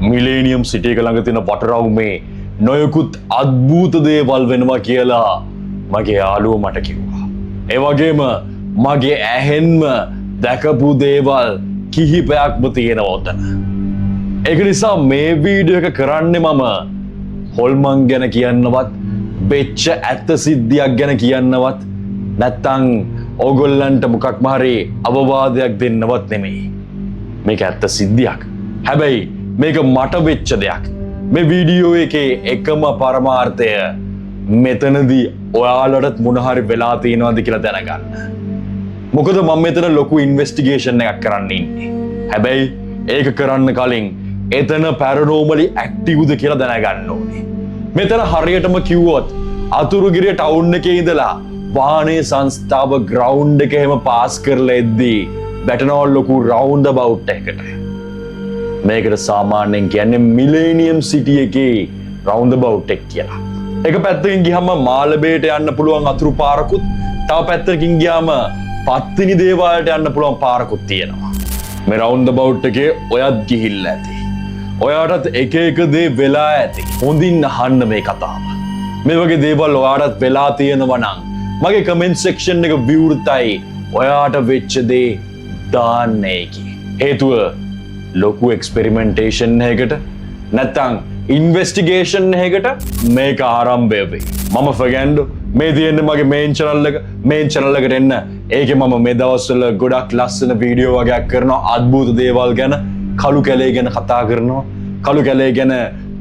Millennium සිටි එක ළඟ තියෙන වටරවුමේ නොයෙකුත් අද්භූත දේවල් වෙනවා කියලා මගේ යාළුවෝ මට කිව්වා. ඒ වගේම මගේ ඇහෙන්ම දැකපු දේවල් කිහිපයක්ම තියෙනවා උතන. ඒක නිසා මේ වීඩියෝ එක කරන්නේ මම හොල්මන් ගැන කියන්නවත්, වෙච්ච ඇත්ත සිද්ධියක් ගැන කියන්නවත්, නැත්තම් ඕගොල්ලන්ට මොකක්ම හරි අවවාදයක් දෙන්නවත් නෙමෙයි. මේක ඇත්ත සිද්ධියක්. හැබැයි මේක මට වෙච්ච දෙයක්. මේ වීඩියෝ එකේ එකම පරමාර්ථය මෙතනදී ඔයාලටත් මොන හරි වෙලා තියෙනවද කියලා දැනගන්න. මොකද මම මෙතන ලොකු ඉන්වෙස්ටිගේෂන් එකක් කරන්න ඉන්නේ. හැබැයි ඒක කරන්න කලින් එතන පැරනෝමලි ඇක්ටිව්ද කියලා දැනගන්න ඕනේ. මෙතන හරියටම කිව්වොත් අතුරුගිරිය ටවුන් එකේ ඉඳලා වාහනේ සංස්ථාව ග්‍රවුන්ඩ් එක එහෙම පාස් කරලා එද්දී බැටනවා ලොකු රවුන්ඩ් අබවුට් එකකට. මේකට සාමාන්‍යයෙන් කියන්නේ මිලේනියම් සිටි එකේ රවුන්ඩ් අබවුට් එක කියලා. එක පැත්තකින් ගියම මාළඹේට යන්න පුළුවන් අතුරු පාරකුත්, තව පැත්තකින් ගියාම පත්තිනි දේවාලයට යන්න පුළුවන් පාරකුත් තියෙනවා. මේ රවුන්ඩ් අබවුට් එකේ ඔයත් ගිහිල්ලා ඇති. ඔයාටත් එක එක දේ වෙලා ඇති. හොඳින් අහන්න මේ කතාව. මේ වගේ දේවල් ඔයාටත් වෙලා තියෙනවා නම් මගේ කමෙන්ට් සෙක්ෂන් එක විවෘතයි. ඔයාට වෙච්ච දේ දාන්න ඒකි. හේතුව ලොකු එක්ස්පෙරිමෙන්ටේෂන් එකකට නැත්තම් ඉන්වෙස්ටිගේෂන් එකකට මේක ආරම්භය වෙයි. මම ෆර්ගැන්ඩෝ. මේ තියෙන්නේ මගේ මේන් channel එක. මේන් channel එකට එන්න. ඒකේ මම මේ දවස්වල ගොඩක් ලස්සන වීඩියෝ වගේක් කරනවා අద్භූත දේවල් ගැන. කළු කැලේ ගැන කතා කරනවා. කළු කැලේ ගැන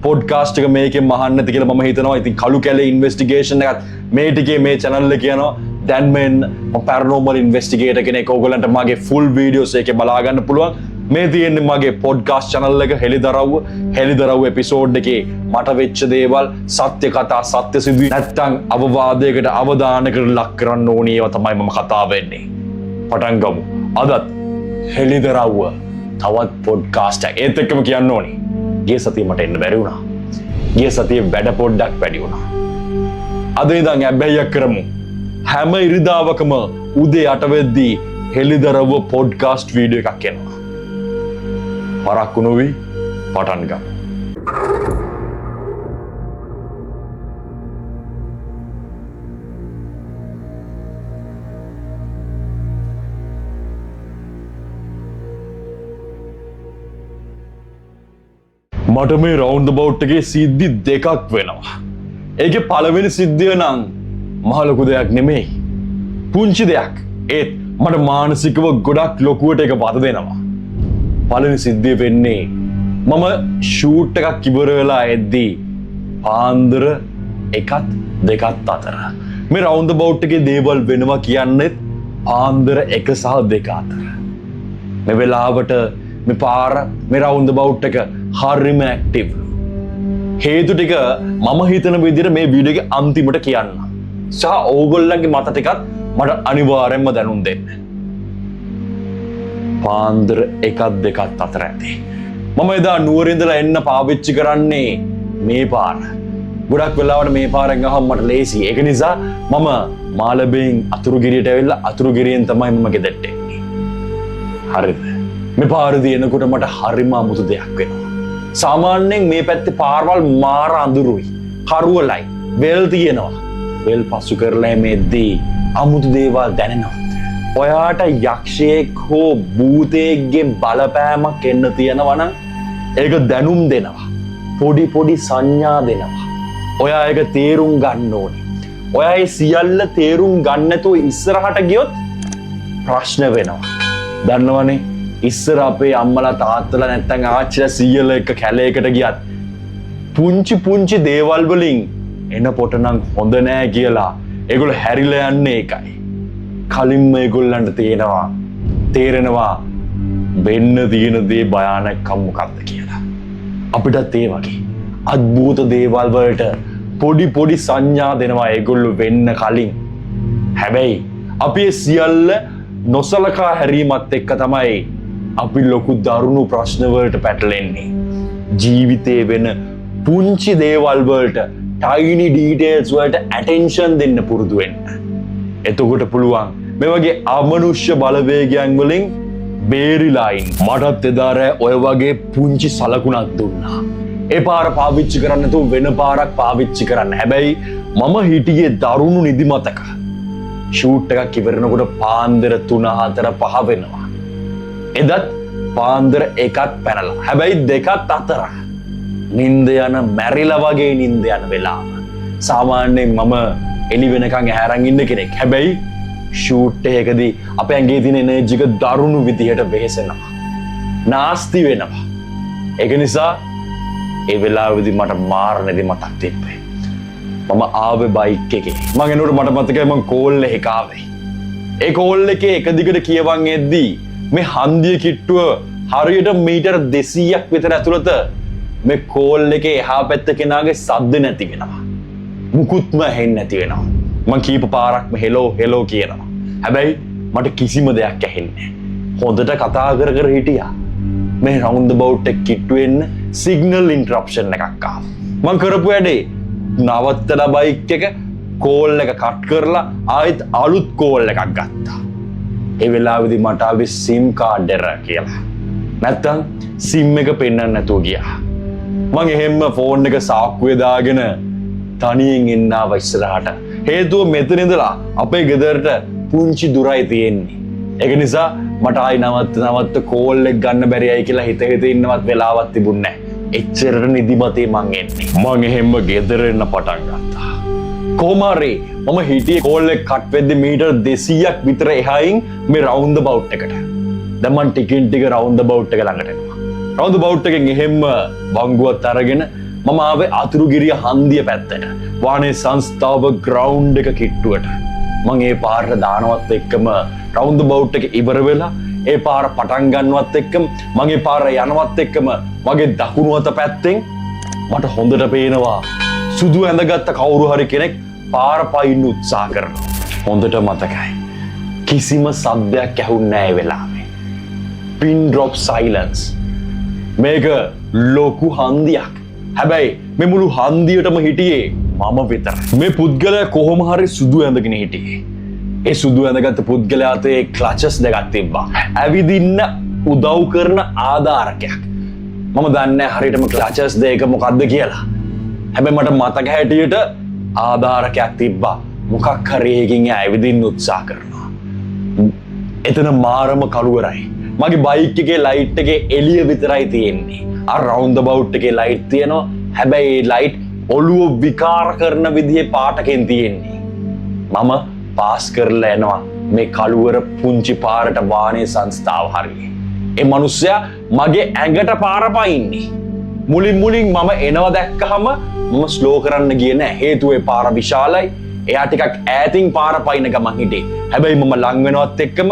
පොඩ්කාස්ට් එක මේකෙන් අහන්න ඇති කියලා මම හිතනවා. ඉතින් කළු කැලේ ඉන්වෙස්ටිගේෂන් එකත් මේ ටිකේ මේ channel එකේ කියනවා. දැන් මම පැරනෝමල් ඉන්වෙස්ටිගේටර් කෙනෙක්. ඕගොල්ලන්ට මගේ ෆුල් වීඩියෝස් එකේ බලා ගන්න පුළුවන්. මේ තියෙන්නේ මගේ පොඩ්කාස්ට් channel එක හෙලිදරව් එපිසෝඩ් එකේ මට වෙච්ච දේවල්, සත්‍ය කතා, සත්‍ය සිදුවීම් නැත්තම් අවවාදයකට අවධානයකට ලක් කරන්න ඕනේ ඒවා තමයි මම කතා වෙන්නේ. පටන් ගමු. අදත් හෙලිදරව් තවත් පොඩ්කාස්ට් එකක්. ඒත් එක්කම කියන්න ඕනේ. ගිය සතියේ මට එන්න බැරි වුණා. ගිය සතියේ වැඩ පොඩ්ඩක් වැඩි වුණා. අද ඉඳන් හැබැයික් කරමු. හැම ඉරිදාවකම උදේ 8 වෙද්දී හෙලිදරව් පොඩ්කාස්ට් වීඩියෝ එකක් එනවා. පරක්කු නොවි පටන් ගමු. මට මේ රවුන්ඩ් අබවුට් එකේ සිද්ධි දෙකක් වෙනවා. ඒකේ පළවෙනි සිද්ධිය නම් මහ ලොකු දෙයක් නෙමෙයි. පුංචි දෙයක්. ඒත් මට මානසිකව ගොඩක් ලොකුවට ඒක වද දෙනවා. පළවෙනි සිද්ධිය වෙන්නේ මම ෂූට් එකක් ඉවර වෙලා එද්දී පාන්දර 1-2 අතර. මේ රවුන්ඩ් අබවුට් එකේ දේවල් වෙනවා කියන්නේ පාන්දර 1 සහ 2 අතර. මේ වෙලාවට මේ පාර මේ රවුන්ඩ් අබවුට් එක හරිම ඇක්ටිව්. හේතු ටික මම හිතන විදිහට මේ වීඩියෝ එකේ අන්තිමට කියන්න. සහ ඕගොල්ලන්ගේ මත ටිකත් මට අනිවාර්යෙන්ම දැනුම් දෙන්න. පාන්දර 1-2 අතර ඇති. මම එදා නුවර ඉඳලා එන්න පාවිච්චි කරන්නේ මේ පාර. ගොඩක් වෙලාවට මේ පාරෙන් ගහම මට ලේසි. ඒක නිසා මම මාළඹෙන් අතුරුගිරියට ඇවිල්ලා අතුරුගිරියෙන් තමයි මම ගෙදරට එන්නේ. හරිද? මේ පාරදී එනකොට මට හරිම අමුතු දෙයක් වෙනවා. සාමාන්‍යයෙන් මේ පැත්තේ පාරවල් මාර අඳුරුයි. කරුවලයි. වෙල් තියෙනවා. වෙල් පසු කරලා මේදී අමුතු දේවල් දැනෙනවා. ඔයාට යක්ෂයෙක් හෝ භූතයෙක්ගේ බලපෑමක් එන්න තියෙනවා නම් ඒක දැනුම් දෙනවා. පොඩි සංඥා දෙනවා. ඔයා ඒක තේරුම් ගන්න ඕනේ. ඔයා ඒ සියල්ල තේරුම් ගන්න නැතුව ඉස්සරහට ගියොත් ප්‍රශ්න වෙනවා. දන්නවනේ ඉස්සර අපේ අම්මලා තාත්තලා නැත්තම් ආච්චිලා සීයලා එක්ක කැලේකට ගියත් පුංචි දේවල් වලින් එන පොට නම් හොඳ නෑ කියලා ඒගොල්ලෝ හැරිලා යන්නේ ඒකයි. කලින්ම ඒගොල්ලන්ට තේරෙනවා වෙන්න තියෙන දේ භයානකම් මොකක්ද කියලා. අපිටත් ඒ වගේ අద్භූත දේවල් වලට පොඩි සංඥා දෙනවා ඒගොල්ලෝ වෙන්න කලින්. හැබැයි අපි සියල්ල නොසලකා හැරීමත් එක්ක තමයි අපි ලොකු දරුණු ප්‍රශ්න වලට පැටලෙන්නේ. ජීවිතේ වෙන පුංචි දේවල් වලට, tiny details වලට attention දෙන්න පුරුදු වෙන්න. එතකොට පුළුවන් මේ වගේ අමනුෂ්‍ය බලවේගයන් වලින් බේරිලා ඉන්න. මටත් එදා රෑ ඔය වගේ පුංචි සලකුණක් දුන්නා. ඒ පාර පාවිච්චි කරන්න නැතුව වෙන පාරක් පාවිච්චි කරන්න. හැබැයි මම හිටියේ දරුණු නිදිමතක. ෂූට් එකක් ඉවරනකොට පාන්දර 3 4 5 වෙනවා. එදත් පාන්දර 1ක් පැනලා. හැබැයි 2ත් අතර නින්ද යන මැරිලා වගේ නින්ද යන වෙලාව. සාමාන්‍යයෙන් මම එළි වෙනකන් ඇහැරන් ඉන්න කෙනෙක්. හැබැයි ෂූට් එකකදී අපේ ඇඟේ තියෙන එනර්ජි එක දරුණු විදිහට වෙහෙසෙනවා. නාස්ති වෙනවා. ඒක නිසා ඒ වෙලාවෙදී මට මාර නිදිමතක් තිබ්බේ. මම ආවේ බයික් එකේ. මම එනකොට මට මතකයි මම කෝල් එකක ආවේ. ඒ කෝල් එකේ එක දිගට කියවන් එද්දී මේ හන්දිය කිට්ටුව හරියට මීටර 200ක් විතර ඇතුළත මේ කෝල් එකේ එහා පැත්ත කෙනාගේ සද්ද නැති වෙනවා. මුකුත්ම ඇහෙන්නේ නැති වෙනවා. මං කීප පාරක්ම හෙලෝ හෙලෝ කියනවා. හැබැයි මට කිසිම දෙයක් ඇහෙන්නේ නැහැ. හොඳට කතා කර කර හිටියා. මේ රවුන්ඩ් බවුට් එක කිට්ටුවෙන්න සිග්නල් ඉන්ටරප්ෂන් එකක් ආවා. මං කරපු වැඩේ නවත්තලා බයික් එක කෝල් එක කට් කරලා ආයෙත් අලුත් කෝල් එකක් ගත්තා. ඒ වෙලාවේදී මට ආවේ SIM කාඩ් එරර් කියලා. නැත්තම් SIM එක පෙන්වන්න නැතුව ගියා. මං එහෙම්ම ෆෝන් එක සාක්කුවේ දාගෙන තනියෙන් එන්න ආව ඉස්සරහට. හේතුව මෙතන ඉඳලා අපේ ගෙදරට පුංචි දුරයි තියෙන්නේ. ඒක නිසා මට ආයි නවත්ත කෝල් එක ගන්න බැරියයි කියලා හිත ඉන්නවත් වෙලාවක් තිබුණේ නැහැ. එච්චරට නිදිමතේ මං එන්නේ. මං එහෙම්ම ගෙදර එන්න පටන් ගත්තා. කොහොමාරි මම හිටියේ කෝල් එක කට් වෙද්දි මීටර් 200ක් විතර එහායින් මේ රවුන්ඩ් බවුට් එකට. දැන් මං ටිකින් ටික රවුන්ඩ් බවුට් එක ළඟට එනවා. රවුන්ඩ් බවුට් එකෙන් එහෙම්ම බංගුවත් අරගෙන මම ආවේ අතුරුගිරිය හන්දිය පැත්තට. වාහනේ සංස්ථාව ග්‍රවුන්ඩ් එක කිට්ටුවට. මං ඒ පාරට දානවත් එක්කම රවුන්ඩ් බවුට් එක ඉවර වෙලා ඒ පාර පටන් ගන්නවත් එක්කම මං ඒ පාර යනවත් එක්කම මගේ දකුණු අත පැත්තෙන් මට හොඳට පේනවා සුදු ඇඳගත්ත කවුරු හරි කෙනෙක් පාර පයින්න උත්සාහ කරනවා. හොඳට මතකයි. කිසිම සද්දයක් ඇහුන්නේ නැහැ ඒ වෙලාවේ. pin drop silence. මේක ලොකු හන්දියක්. හැබැයි මේ මුළු හන්දියටම හිටියේ මම විතරයි. මේ පුද්ගලයා කොහොම හරි සුදු ඇඳගෙන හිටියේ. ඒ සුදු ඇඳගත්ත පුද්ගලයා අතේ ක්ලචස් දෙකක් තිබ්බා. ඇවිදින්න උදව් කරන ආධාරකයක්. මම දන්නේ හරියටම ක්ලචස් දෙක මොකද්ද කියලා. හැබැයි මට මතක හැටියට ආධාරකයක් තිබ්බා. මොකක් හරි එකකින් ඇවිදින්න උත්සාහ කරනවා. එතන මාරම කළුවරයි. මගේ බයික් එකේ ලයිට් එකේ එළිය විතරයි තියෙන්නේ. අර රවුන්ඩ් බවුට් එකේ ලයිට් තියෙනවා. හැබැයි ඒ ලයිට් ඔළුව විකාර කරන විදිහේ පාටකින් තියෙන්නේ. මම පාස් කරලා යනවා මේ කළුවර පුංචි පාරට වාහනේ සංස්ථාව හරියේ. ඒ මිනිස්සයා මගේ ඇඟට පාර පයින්නේ. මුලින් මම එනවා දැක්කහම මම ස්ලෝ කරන්න ගියේ නෑ. හේතුව ඒ පාර විශාලයි. එයා ටිකක් ඈතින් පාර පයින්න ගමන් හිටියේ. හැබැයි මම ලං වෙනවත් එක්කම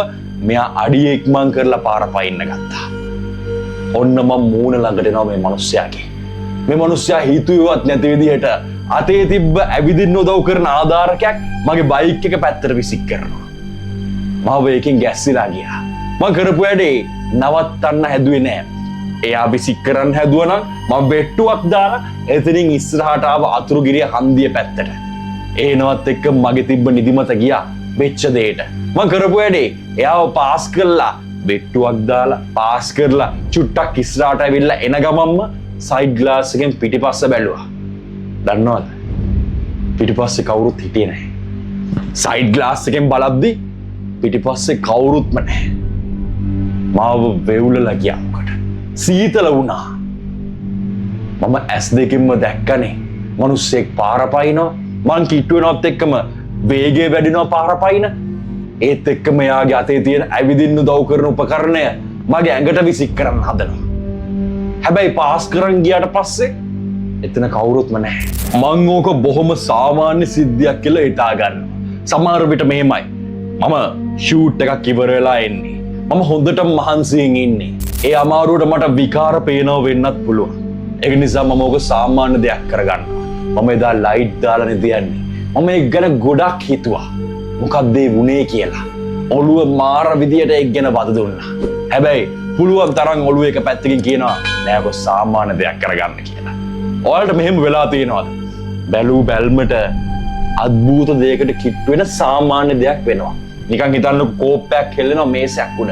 මෙයා අඩිය ඉක්මන් කරලා පාර පයින්න ගත්තා. ඔන්න මම මූණ ළඟට එනවා මේ මිනිස්සයාගේ. මේ මිනිස්සයා හිතුවේවත් නැති විදිහට අතේ තිබ්බ ඇවිදින්න උදව් කරන ආධාරකයක් මගේ බයික් එක පැත්තට විසික් කරනවා. මම ඒකෙන් ගැස්සිලා ගියා. මම කරපු වැඩේ නවත්තන්න හැදුවේ නෑ. එයා විසික් කරන්න හැදුවා නම් මම බෙට්ටුවක් දාලා එතනින් ඉස්සරහට ආව අතුරුගිරිය හන්දිය පැත්තට. ඒනවත් එක්ක මගේ තිබ්බ නිදිමත ගියා වෙච්ච දෙයට. මම කරපු වැඩේ එයාව පාස් කරලා බෙට්ටුවක් දාලා පාස් කරලා චුට්ටක් ඉස්සරහට ඇවිල්ලා එන ගමන්ම සයිඩ් ග්ලාස් එකෙන් පිටිපස්ස බැලුවා. දන්නවද? පිටිපස්සේ කවුරුත් හිටියේ නැහැ. සයිඩ් ග්ලාස් එකෙන් බලද්දි පිටිපස්සේ කවුරුත්ම නැහැ. මාව වෙවුලලා ගියා මොකට? සීතල වුණා. මම ඇස් දෙකින්ම දැක්කනේ මිනිස්සෙක් පාර පයින්නවා. මං කිට්ටු වෙනවත් එක්කම වේගය වැඩිනවා පාර පයින්න. ඒත් එක්කම එයාගේ අතේ තියෙන ඇවිදින්න උදව් කරන උපකරණය මගේ ඇඟට විසික් කරන්න හදනවා. හැබැයි පාස් කරන් ගියාට පස්සේ එතන කවුරුත්ම නැහැ. මං ඕක බොහොම සාමාන්‍ය සිද්ධියක් කියලා හිතා ගන්නවා. සමහර විට මෙහෙමයි. මම ෂූට් එකක් ඉවර වෙලා එන්නේ. මම හොඳටම මහන්සියෙන් ඉන්නේ. ඒ අමාරුවට මට විකාර පේනව වෙන්නත් පුළුවන්. ඒක නිසා මම ඕක සාමාන්‍ය දෙයක් කරගන්නවා. මම එදා ලයිට් දාලා නෙද යන්නේ. මම ඒක ගැන ගොඩක් හිතුවා. මොකක්ද ඒ වුනේ කියලා. ඔළුව මාර විදියට ඒක ගැන වද දුන්නා. හැබැයි පුළුවන් තරම් ඔළුව එක පැත්තකින් කියනවා නෑ ඔක සාමාන්‍ය දෙයක් කරගන්න කියලා. ඔයාලට මෙහෙම වෙලා තියෙනවද? බැලූ බැල්මට අద్භූත දෙයකට කිට්ටු වෙන සාමාන්‍ය දෙයක් වෙනවා. නිකන් හිතන්න කෝප්පයක් හෙල්ලෙනවා මේසයක් උඩ.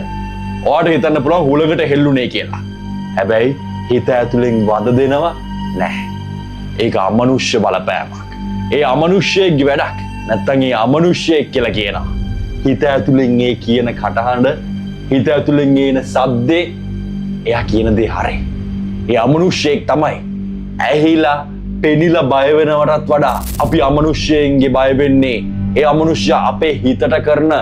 ඔයාට හිතන්න පුළුවන් හුලඟට හෙල්ලුනේ කියලා. හැබැයි හිත ඇතුලෙන් වද දෙනවා නැහැ. ඒක අමනුෂ්‍ය බලපෑමක්. ඒ අමනුෂ්‍යයෙක්ගේ වැඩක්. නැත්තම් ඒ අමනුෂ්‍යයෙක් කියලා කියනවා. හිත ඇතුලෙන් ඒ කියන කටහඬ, හිත ඇතුලෙන් එන සද්දේ එයා කියන දේ හරි. ඒ අමනුෂ්‍යයෙක් තමයි ඇහිලා පෙනිලා බය වෙනවටත් වඩා අපි අමනුෂ්‍යයෙන්ගේ බය වෙන්නේ ඒ අමනුෂ්‍ය අපේ හිතට කරන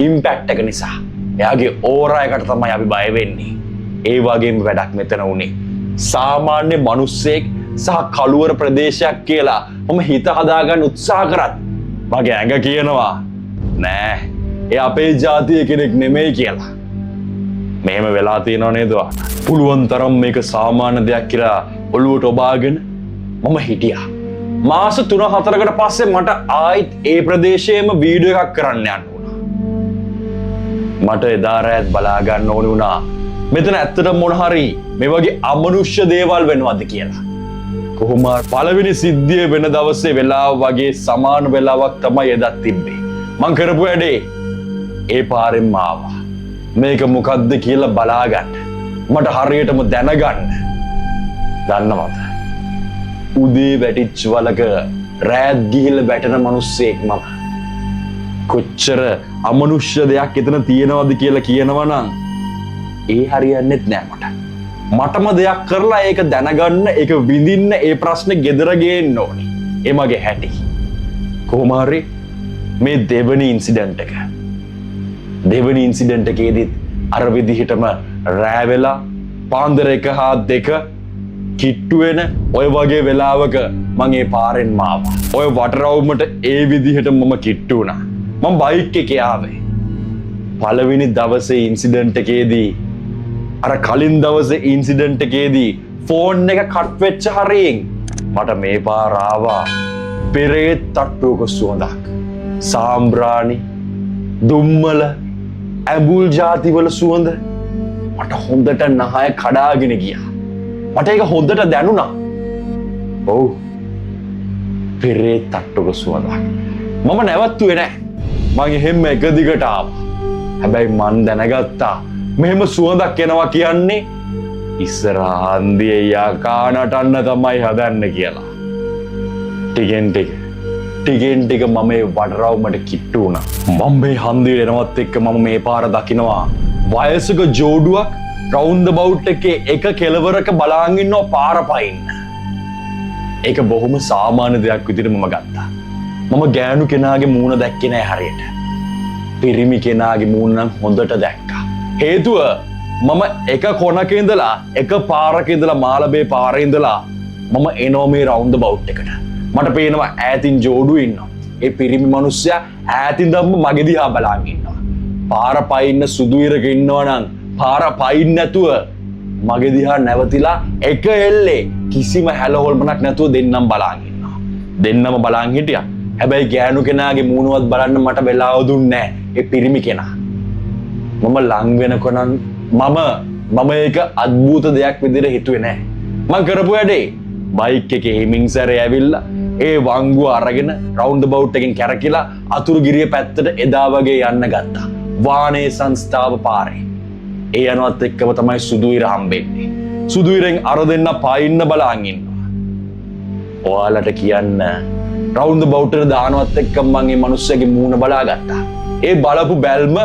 ඉම්පැක්ට් එක නිසා. එයාගේ ඕරා එකට තමයි අපි බය වෙන්නේ. ඒ වගේම වැඩක් මෙතන උනේ. සාමාන්‍ය මිනිස්සෙක් සහ කළුවර ප්‍රදේශයක් කියලා මම හිත හදාගන්න උත්සාහ කරත් මගේ ඇඟ කියනවා නෑ ඒ අපේ ජාතිය කෙනෙක් නෙමෙයි කියලා. මෙහෙම වෙලා තියෙනව නේද? පුළුවන් තරම් මේක සාමාන්‍ය දෙයක් කියලා ඔළුවට ඔබාගෙන මම හිටියා. මාස 3-4කට පස්සේ මට ආයිත් ඒ ප්‍රදේශයේම වීඩියෝ එකක් කරන්න යන්න වුණා. මට එදා රාත් බලා ගන්න ඕනේ වුණා මෙතන ඇත්තටම මොන හරි මේ වගේ අමනුෂ්‍ය දේවල් වෙනවද කියලා. කොහොම පළවෙනි සිද්ධිය වෙන දවසේ වෙලාව වගේ සමාන වෙලාවක් තමයි එදත් තිබ්බේ. මං කරපු වැඩේ ඒ පාරෙන්ම ආවා. මේක මොකද්ද කියලා බලාගන්න. මට හරියටම දැනගන්න. දන්නවද? උදේ වැටිච්ච වලක රෑත් ගිහිල්ලා වැටෙන මිනිස්සෙක් මම. කොච්චර අමනුෂ්‍ය දෙයක් එතන තියෙනවද කියලා කියනවනම් ඒ හරියන්නේත් නෑ මට. මටම දෙයක් කරලා ඒක දැනගන්න, ඒක විඳින්න, ඒ ප්‍රශ්නේ ගෙදර ගේන්න ඕනේ. ඒ මගේ හැටි. කොහොම හරි මේ දෙවෙනි ඉන්සිඩන්ට් දෙවෙනි ඉන්සිඩන්ට් එකේදීත් අර විදිහටම රෑ වෙලා පාන්දර 1 හා 2 කිට්ටු වෙන ඔය වගේ වෙලාවක මම ඒ පාරෙන් ආවා. ඔය වටරවුමට ඒ විදිහට මම කිට්ටු වුණා. මම බයික් එකේ ආවේ. පළවෙනි දවසේ ඉන්සිඩන්ට් එකේදී අර කලින් දවසේ ඉන්සිඩන්ට් එකේදී ෆෝන් එක කට් වෙච්ච හරියෙන් මට මේ පාර ආවා පෙරේත් තට්ටුවක සුවඳක්. සාම්බ්‍රාණි, දුම්මල, ඇඹුල් ಜಾති වල සුවඳ මට හොඳට නහය කඩාගෙන ගියා. මට ඒක හොඳට දැනුණා. ඔව්. පෙරේත් තට්ටුවක සුවඳක්. මම නැවතුනේ නැහැ. මං එහෙම එක දිගට ආවා. හැබැයි මං දැනගත්තා මෙහෙම සුවඳක් එනවා කියන්නේ ඉස්සරහන්දී යකා නටන්න තමයි හදන්නේ කියලා. ටිකෙන් ටික මම මේ වඩරවුමට කිට්ටු වුණා. මම මේ හන්දියේ එනවත් එක්ක මම මේ පාර දකින්නවා වයසක ජෝඩුවක් රවුන්ඩ් බවුට් එකේ එක කෙළවරක බලාගෙන ඉන්නවා පාර පයින්න. ඒක බොහොම සාමාන්‍ය දෙයක් විදිහට මම ගත්තා. මම ගෑනු කෙනාගේ මූණ දැක්කේ නෑ හරියට. පිරිමි කෙනාගේ මූණ නම් හොඳට දැක්කා. හේතුව මම එක කොනක ඉඳලා එක පාරක ඉඳලා මාළඹේ පාරේ ඉඳලා මම එනවා මේ රවුන්ඩ් බවුට් එකට. මට පේනවා ඈතින් ජෝඩු ඉන්නවා. ඒ පිරිමි මිනිස්සයා ඈතින් දැම්ම මගේ දිහා බලාගෙන ඉන්නවා. පාර පයින්න සුදු ඉරක ඉන්නවා නම් පාර පයින් නැතුව මගේ දිහා නැවතිලා එක එල්ලේ කිසිම හැලහොල්මනක් නැතුව දෙන්නම් බලාගෙන ඉන්නවා. දෙන්නම බලාගෙන හිටියා. හැබැයි ගෑනු කෙනාගේ මූණවත් බලන්න මට වෙලාව දුන්නේ නැහැ. ඒ පිරිමි කෙනා. මම ලං වෙනකොට මම ඒක අద్භූත දෙයක් විදිහට හිතුවේ නැහැ. මම කරපු වැඩේ බයික් එකේ හිමින් සැරේ ඇවිල්ලා ඒ වංගුව අරගෙන රවුන්ඩ් බවුට් එකෙන් කැරකිලා අතුරුගිරිය පැත්තට එදා වගේ යන්න ගත්තා. වානේ සංස්ථාව පාරේ. ඒ යනවත් එක්කම තමයි සුදුයිර හම්බෙන්නේ. සුදුයිරෙන් අර දෙන්න පායින්න බලාගෙන ඉන්නවා. ඔයාලට කියන්න රවුන්ඩ් බවුට් එක දානවත් එක්කම මම මේ මිනිස්සයාගේ මූණ බලාගත්තා. ඒ බලපු බැල්ම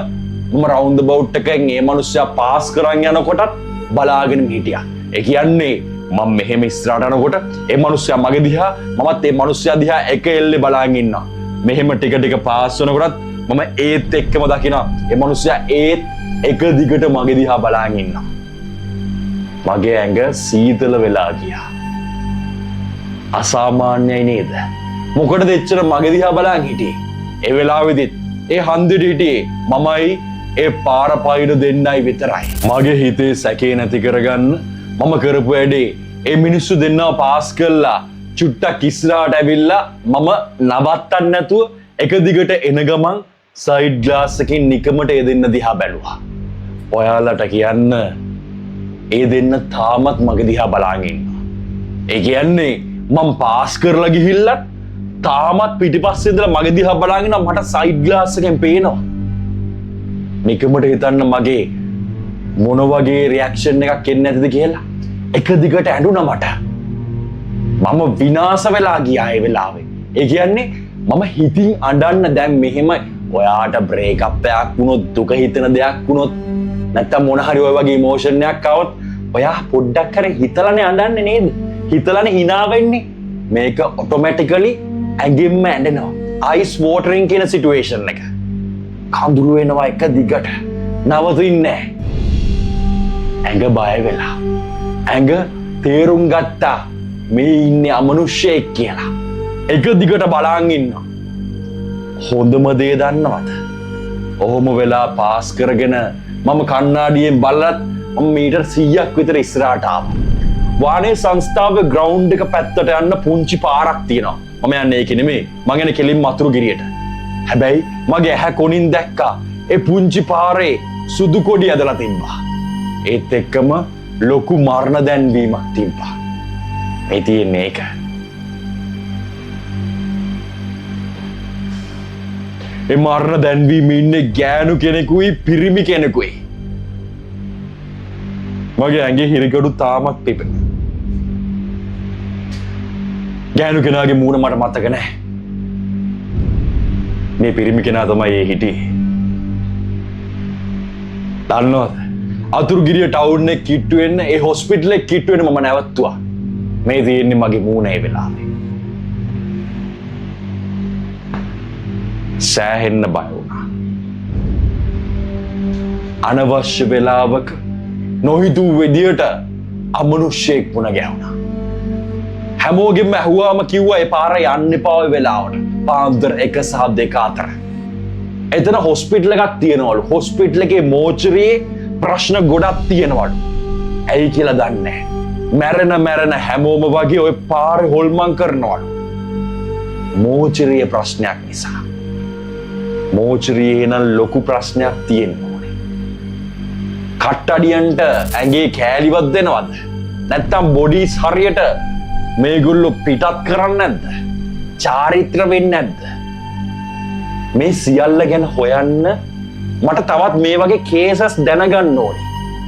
මම රවුන්ඩ් බවුට් එකෙන් මේ මිනිස්සයා පාස් කරන් යනකොටත් බලාගෙන හිටියා. ඒ කියන්නේ මම මෙහෙම ඉස්සරහට යනකොට ඒ මිනිස්සයා මගේ දිහා මමත් ඒ මිනිස්සයා දිහා එක එල්ලේ බලාගෙන ඉන්නවා. මෙහෙම ටික පාස් වෙනකොටත් මම ඒත් එක්කම දකිනවා ඒ මිනිස්සයා ඒත් එක දිගට මගේ දිහා බලාගෙන ඉන්නවා. මගේ ඇඟ සීතල වෙලා ගියා. අසාමාන්‍යයි නේද? මොකටද එච්චර මගේ දිහා බලාගෙන හිටියේ? ඒ වෙලාවෙදිත් ඒ හන්දියට හිටියේ මමයි ඒ පාර පයින් දෙන්නයි විතරයි. මගේ හිතේ සැකේ නැති කරගන්න මම කරපු වැඩේ ඒ මිනිස්සු දෙන්නව පාස් කළා චුට්ටක් ඉස්සරහට ඇවිල්ලා මම නවත්තන්න නැතුව එක දිගට එන ගමන් සයිඩ් ග්ලාස් එකකින් නිකමට ඒ දෙන්න දිහා බැලුවා. ඔයාලට කියන්න ඒ දෙන්න තාමත් මගේ දිහා බලාගෙන ඉන්නවා. ඒ කියන්නේ මම පාස් කරලා ගිහිල්ලා තාමත් පිටිපස්සේ ඉඳලා මගේ දිහා බලාගෙන මට සයිඩ් ග්ලාස් එකෙන් පේනවා. නිකමට හිතන්න මගේ මොන වගේ රියැක්ෂන් එකක් එන්නේ නැතිද කියලා එක දිගට ඇඬුණා මට. මම විනාශ වෙලා ගියා ඒ වෙලාවේ. ඒ කියන්නේ මම හිතින් අඬන්න දැන් මෙහෙම ඔයාට බ්‍රේක් අප් එකක් වුණොත් දුක හිතෙන දෙයක් වුණොත් නැත්තම් මොන හරි ඔය වගේ ඉමෝෂන් එකක් આવොත් ඔයා පොඩ්ඩක් හරි හිතලානේ අඬන්නේ නේද? හිතලානේ hina වෙන්නේ. මේක ඔටෝමැටිකලි ඇඟෙන්ම ඇඬෙනවා. අයිස් වෝටරින් කියන සිටුේෂන් එක. කඳුළු වෙනවා එක දිගට. නවතින්නේ නැහැ. ඇඟ බය වෙලා. ඇඟ තේරුම් ගත්තා මේ ඉන්නේ අමනුෂ්‍යයෙක් කියලා. එක දිගට බලන් ඉන්නවා. හොඳම දේ දන්නවද? ඔහොම වෙලා පාස් කරගෙන මම කණ්ණාඩියෙන් බලලත් මම මීටර් 100ක් විතර ඉස්සරහට ආවා. වානේ සංස්ථාවේ ග්‍රවුන්ඩ් එක පැත්තට යන්න පුංචි පාරක් තියෙනවා. මම යන්නේ ඒක නෙමෙයි. මං යන්නේ කෙලින් මතුරු ගිරියට. හැබැයි මගේ ඇහැ කොනින් දැක්කා ඒ පුංචි පාරේ සුදු කොඩි ඇදලා තිබ්බා. ඒත් එක්කම ලොකු මරණ දැන්වීමක් තිබ්බා. මේ තියෙන්නේ ඒක. ඒ මරණ දැන්වීමේ ඉන්නේ ගෑනු කෙනෙකුයි පිරිමි කෙනෙකුයි. මගේ ඇඟේ හිරගඩු තාමත් පිපෙනවා. ගෑනු කෙනාගේ මූණ මට මතක නැහැ. මේ පිරිමි කෙනා තමයි ඒ හිටියේ. දන්නවද? අතුරුගිරිය ටවුන් එක කිට්ටු වෙන්න ඒ හොස්පිටල් එක කිට්ටු වෙන්න මම නැවතුවා. මේ තියෙන්නේ මගේ මූණ ඒ වෙලාවේ. සෑහෙන්න බය වුණා. අනවශ්‍ය වෙලාවක නොහිතූ විදියට අමනුෂ්‍යයෙක් වුණ ගැහුණා. හැමෝගෙම ඇහුවාම කිව්වා ඒ පාර යන්න එපා ඔය වෙලාවට. පාන්දර 1 සහ 2 අතර. එතන හොස්පිටල් එකක් තියෙනවලු. හොස්පිටල් එකේ මෝචරියේ ප්‍රශ්න ගොඩක් තියෙනවලු. ඇයි කියලා දන්නේ නැහැ. මැරෙන හැමෝම වගේ ඔය පාරේ හොල්මන් කරනවලු. මෝචරියේ ප්‍රශ්නයක් නිසා. මෝචරියේ නම් ලොකු ප්‍රශ්නයක් තියෙන්න ඕනේ. කට්ටඩියන්ට ඇඟේ කෑලිවත් දෙනවද? නැත්තම් බොඩිස් හරියට මේගොල්ලෝ පිටත් කරන්නේ නැද්ද? චාරිත්‍ර වෙන්නේ නැද්ද? මේ සියල්ල ගැන හොයන්න මට තවත් මේ වගේ කේසස් දැනගන්න ඕනේ.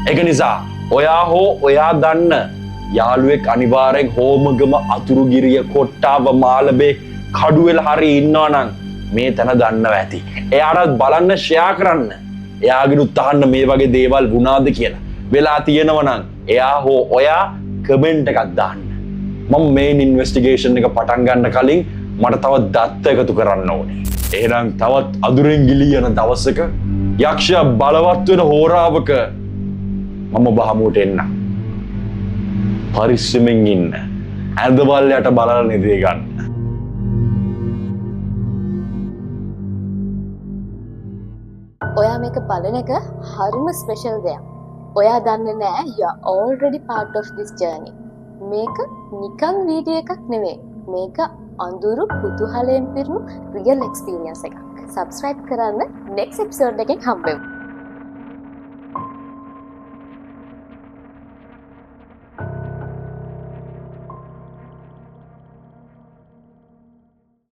ඒක නිසා ඔයා හෝ ඔයා දන්න යාළුවෙක් අනිවාර්යෙන් හෝමගම අතුරුගිරිය කොට්ටාව මාළබේ කඩුවෙල හරි ඉන්නවා නම් මේ තැන දන්නවා ඇති. එයාට බලන්න ෂෙයා කරන්න. එයාගෙනුත් අහන්න මේ වගේ දේවල් වුණාද කියලා. වෙලා තියෙනවා නම් එයා හෝ ඔයා කමෙන්ට් එකක් දාන්න. මම මේන් ඉන්වෙස්ටිගේෂන් එක පටන් ගන්න කලින් මට තව දත්ත එකතු කරන්න ඕනේ. එහෙනම් තවත් අදුරෙන් ගිලී යන දවසක යක්ෂයා බලවත් වෙන හෝරාවක මම බහමුවට එන්න. පරිස්සමෙන් ඉන්න. ඇඳවල් යට බලලා නිදේ ගන්න. ඔයා මේක බලන එක හරිම ස්පෙෂල් දෙයක්. ඔයා දන්නේ නැහැ you are already part of this journey. මේක නිකන් වීඩියෝ එකක් නෙවෙයි. මේක අඳුරු කුතුහලයෙන් පිරුණු රියල් එක්ස්පීරියන්ස් එකක්. subscribe කරන්න next episode එකෙන් හම්බෙමු.